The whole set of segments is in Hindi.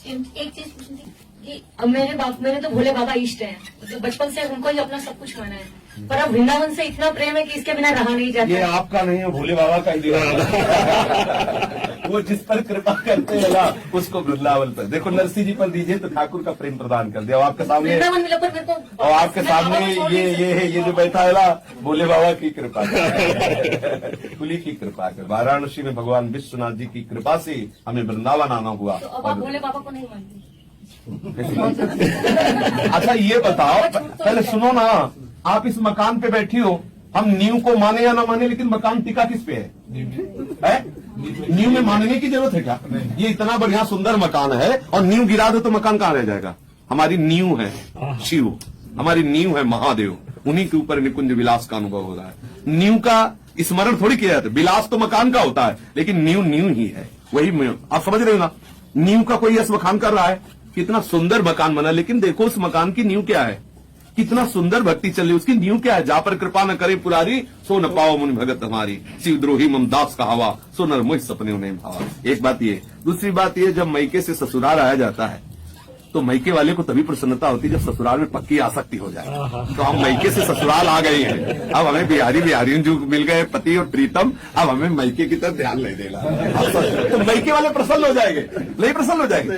एक चीज पूछनी थी कि अब मेरे तो भोले बाबा इष्ट हैं, तो बचपन से उनको ही अपना सब कुछ माना है, पर अब वृंदावन से इतना प्रेम है कि इसके बिना रहा नहीं जाता। ये आपका नहीं है, भोले बाबा का ही दीवाना। वो जिस पर कृपा करते हैं ना उसको वृंदावन पर देखो, नरसिंह जी पर दीजिए तो ठाकुर का प्रेम प्रदान कर दिया। और आपके सामने वृंदावन मिला पर मेरे को, और आपके सामने ये जो बैठा है ना, भोले बाबा की कृपा कुली की कृपा कर, वाराणसी में भगवान विश्वनाथ जी की कृपा से हमें वृंदावन आना हुआ। तो अब आप भोले बाबा को नहीं मानते? अच्छा ये बताओ, पहले सुनो ना, आप इस मकान पे बैठी हो, हम नींव को माने या ना माने, लेकिन मकान टिका किस पे है? नींव में मानने की जरूरत है क्या? ये इतना बढ़िया सुंदर मकान है और नींव गिरा दो तो मकान कहाँ रह जाएगा? हमारी नींव है शिव, हमारी नींव है महादेव, उन्हीं के ऊपर निकुंज विलास का अनुभव हो रहा है। नींव का स्मरण थोड़ी किया जाता है, विलास तो मकान का होता है, लेकिन नींव ही है, वही आप समझ रहे हो ना? नींव का कोई यश बखान कर रहा है, कितना सुंदर मकान बना, लेकिन देखो उस मकान की नींव क्या है, कितना सुंदर भक्ति चल रही, उसकी नींव क्या है? जा पर कृपा न करे पुरारी, सो न पाओ मुनि भगत हमारी, शिव द्रोही ममदास का हवा, सो नर मोह सपने उन्हें भावा। एक बात ये, दूसरी बात ये, जब मैके से ससुराल आया जाता है तो मैके वाले को तभी प्रसन्नता होती है जब ससुराल में पक्की आसक्ति हो जाए। तो हम मैके से ससुराल आ गए हैं, अब हमें बिहारी जो मिल गए पति और प्रीतम, अब हमें मैके की तरफ ध्यान नहीं देना। तो मैके वाले प्रसन्न हो जाएंगे, नहीं प्रसन्न हो जाएंगे?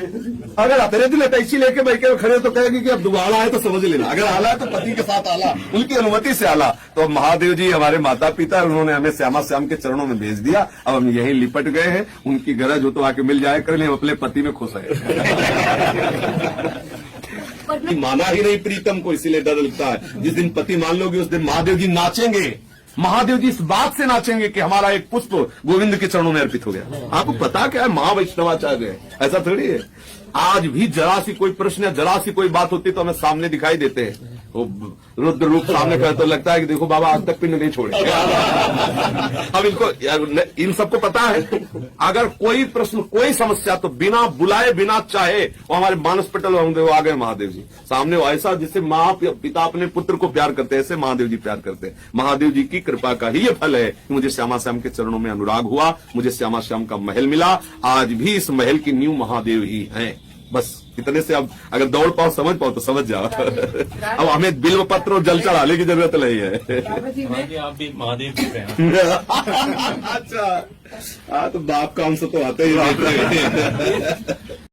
अगर तेरे दिल अटैची लेके मैके में खड़े तो कहेगी कि अब दोबारा आए तो समझ लेना, अगर आला है तो पति के साथ आला, उनकी अनुमति से आला। तो महादेव जी हमारे माता पिता, उन्होंने हमें श्यामा श्याम के चरणों में भेज दिया, अब हम यहीं लिपट गए हैं, उनकी गरज हो तो आके मिल जाए कर ले, हम अपने पति में खुश है। माना ही नहीं प्रीतम को, इसीलिए डर लगता है। जिस दिन पति मान लोगे उस दिन महादेव जी नाचेंगे, महादेव जी इस बात से नाचेंगे कि हमारा एक पुष्प गोविंद के चरणों में अर्पित हो गया। आपको पता क्या है, महावैष्णवाचार्य है, ऐसा थोड़ी है। आज भी जरा सी कोई प्रश्न या जरा सी कोई बात होती तो हमें सामने दिखाई देते हैं, वो रुद्र रूप सामने खड़े तो लगता है कि देखो बाबा आज तक पिंड नहीं छोड़े। अब इनको इन सबको पता है, अगर कोई प्रश्न कोई समस्या तो बिना बुलाए बिना चाहे वो हमारे मानस पटल होंगे, वो आ गए महादेव जी सामने। वो ऐसा जिससे माँ पिता अपने पुत्र को प्यार करते हैं, ऐसे महादेव जी प्यार करते हैं। महादेव जी की कृपा का ही ये फल है कि मुझे श्यामा श्याम के चरणों में अनुराग हुआ, मुझे श्यामा श्याम का महल मिला। आज भी इस महल की नींव महादेव ही है। बस इतने से अब अगर दौड़ पाओ समझ पाओ तो समझ जाओ। अब हमें बिल्व पत्र और जल चढ़ाने की जरूरत नहीं है। आप भी महादेव की हैं। अच्छा, हाँ तो बाप का अंश तो आते ही